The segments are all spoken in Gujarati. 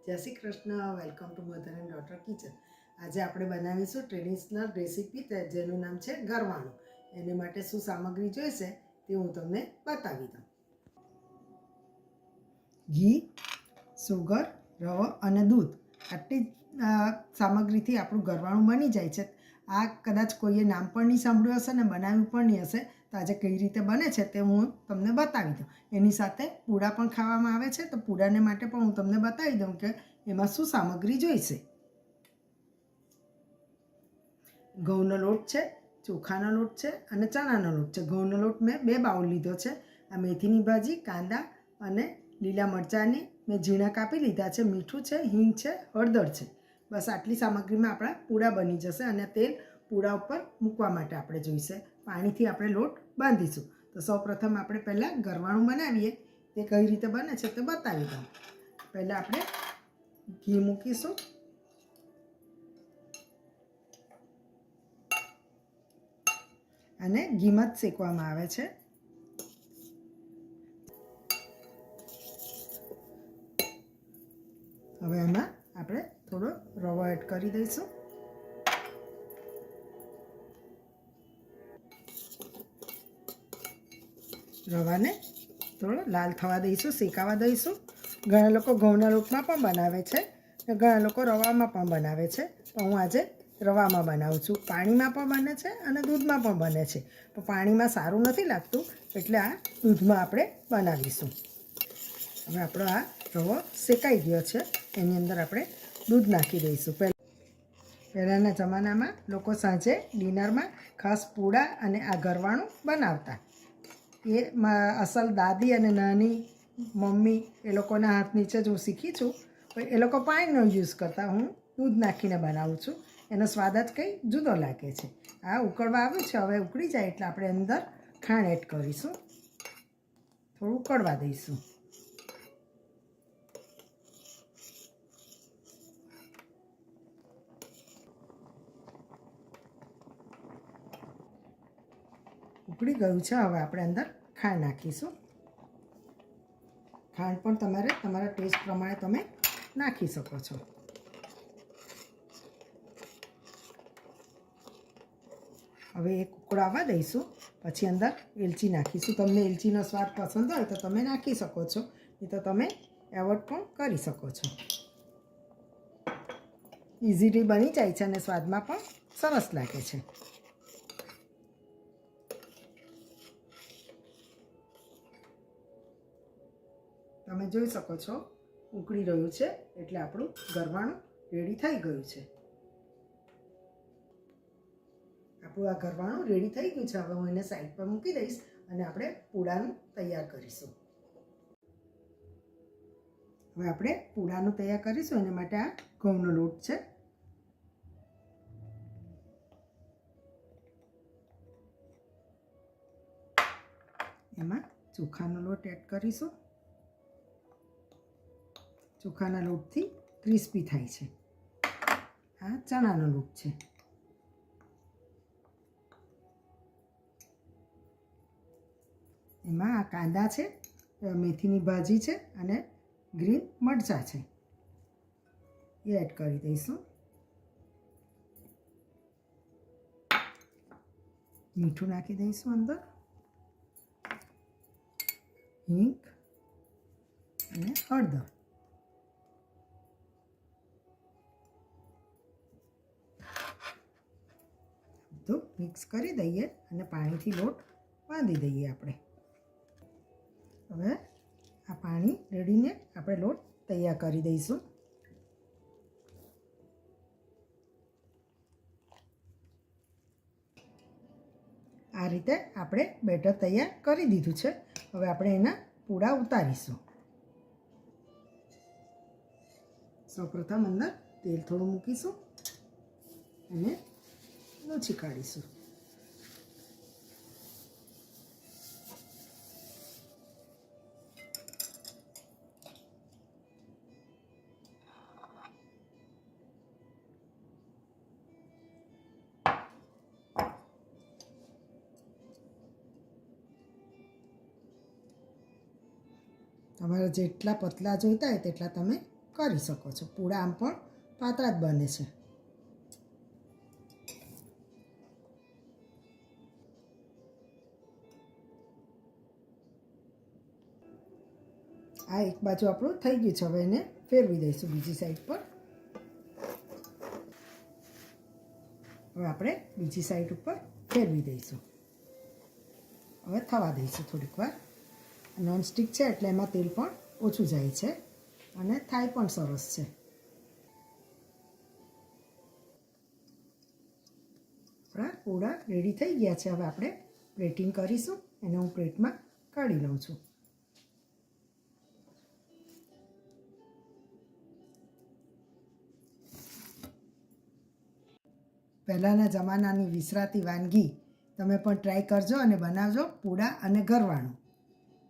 જય Shri Krishna. Welcome to mother and daughter kitchen. આજે આપણે બનાવીશું ટ્રેડિશનલ રેસીપી જેનું નામ છે ગરવાણું. એને માટે શું સામગ્રી જોઈશે તે હું તમને બતાવી દઉં. ઘી, સુગર, રવો અને દૂધ આટલી સામગ્રીથી આપણું ગરવાણું બની જાય છે. આ કદાચ કોઈએ નામ પણ નહીં સાંભળ્યું હશે ને બનાવ્યું પણ નહીં હશે, તો આજે કઈ રીતે બને છે તે હું તમને બતાવી દઉં. એની સાથે પૂડા પણ ખાવામાં આવે છે, તો પૂડાને માટે પણ હું તમને બતાવી દઉં કે એમાં શું સામગ્રી જોઈશે. ઘઉંનો લોટ છે, ચોખાનો લોટ છે અને ચણાનો લોટ છે. ઘઉંનો લોટ મેં 2 બાઉલ લીધો છે. આ મેથીની ભાજી, કાંદા અને લીલા મરચાંની મેં ઝીણા કાપી લીધા છે. મીઠું છે, હિંગ છે, હળદર છે. બસ આટલી સામગ્રીમાં આપણા પૂડા બની જશે. અને તેલ પૂડા ઉપર મૂકવા માટે આપણે જોઈશે. પાણીથી આપણે લોટ બાંધીશું. તો સૌપ્રથમ આપણે પહેલાં ગરવાણું બનાવીએ. તે કઈ રીતે બને છે તે બતાવી દઉં. પહેલાં આપણે ઘી મૂકીશું. અને ઘીમાં જ શેકવામાં આવે છે. હવે એમાં આપણે થોડો રવો એડ કરી દઈશું. રવાને થોડો લાલ થવા દઈશું, શેકાવા દઈશું. ઘણા લોકો ઘઉંના લોટમાં પણ બનાવે છે, ઘણા લોકો રવામાં પણ બનાવે છે. પણ હું આજે રવામાં બનાવું છું. પાણીમાં પણ બને છે અને દૂધમાં પણ બને છે. પણ પાણીમાં સારું નથી લાગતું, એટલે આ દૂધમાં આપણે બનાવીશું. હવે આપણો આ રવો શેકાઈ ગયો છે. એની અંદર આપણે દૂધ નાખી દઈશું. પહેલાંના જમાનામાં લોકો સાંજે ડિનરમાં ખાસ પૂડા અને આ ગરવાણું બનાવતા. એ અસલ દાદી અને નાની મમ્મી એ લોકોના હાથ નીચે જ હું શીખી છું. પણ એ લોકો પાણીનો યુઝ કરતા, હું દૂધ નાખીને બનાવું છું. એનો સ્વાદ જ કંઈ જુદો લાગે છે. આ ઉકળવા આવ્યું છે. હવે ઉકળી જાય એટલે આપણે અંદર ખાંડ એડ કરીશું. થોડું ઉકળવા દઈશું. ઉકળી ગયું છે. હવે આપણે અંદર ખાંડ નાખીશું. ખાંડ પણ તમારા ટેસ્ટ પ્રમાણે તમે નાખી શકો છો. હવે એક ઉકળાવવા દઈશું. પછી અંદર એલચી નાખીશું. તમને એલચીનો સ્વાદ પસંદ હોય તો તમે નાખી શકો છો, નહીં તો તમે એવોર્ડ પણ કરી શકો છો. ઇઝીલી બની જાય છે અને સ્વાદમાં પણ સરસ લાગે છે. તમે જોઈ શકો છો ઉકળી રહ્યું છે, એટલે આપણું ગરવાણું રેડી થઈ ગયું છે. આપણું આ ગરવાણું રેડી થઈ ગયું છે. હવે હું એને સાઈડ પર મૂકી દઈશ અને આપણે પૂડાનું તૈયાર કરીશું. હવે આપણે પૂડાનું તૈયાર કરીશું. એના માટે આ ઘઉંનો લોટ છે. એમાં ચોખાનો લોટ એડ કરીશું. ચોખાના લોટથી ક્રિસ્પી થાય છે. આ ચણાનો લોટ છે. એમાં આ કાંદા છે, મેથીની ભાજી છે અને ગ્રીન મરચાં છે. એ એડ કરી દઈશું. મીઠું નાખી દઈશું અંદર, હિંગ અને હળદર. તો મિક્સ કરી દઈએ અને પાણીથી લોટ બાંધી દઈએ આપણે. હવે આ પાણી રેડીને આપણે લોટ તૈયાર કરી દઈશું. આ રીતે આપણે બેટર તૈયાર કરી દીધું છે. હવે આપણે એના પૂડા ઉતારીશું. સૌપ્રથમ અંદર તેલ થોડું મૂકીશું અને લૂછી કાઢીશું. તમારે જેટલા પતલા જોઈતા હોય તેટલા તમે કરી શકો છો. પૂડા આમ પણ પાતળા જ બને છે. આ એક બાજુ આપણું થઈ ગયું છે. હવે એને ફેરવી દઈશું બીજી સાઈડ પર. હવે આપણે બીજી સાઈડ ઉપર ફેરવી દઈશું. હવે થવા દઈશું થોડીક વાર. નોનસ્ટિક છે એટલે એમાં તેલ પણ ઓછું જાય છે અને થાય પણ સરસ છે. આપણા પૂડા રેડી થઈ ગયા છે. હવે આપણે પ્લેટિંગ કરીશું. એને હું પ્લેટમાં કાઢી લઉં છું. પહેલાંના જમાનાની વિસરાતી વાનગી તમે પણ ટ્રાય કરજો અને બનાવજો. પૂડા અને ગરવાણું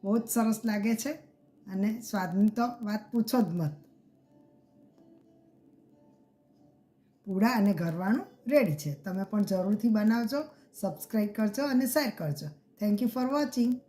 બહુ જ સરસ લાગે છે અને સ્વાદની તો વાત પૂછો જ મત. પૂડા અને ગરવાણું રેડી છે. તમે પણ જરૂરથી બનાવજો. સબસ્ક્રાઈબ કરજો અને શેર કરજો. Thank you for watching.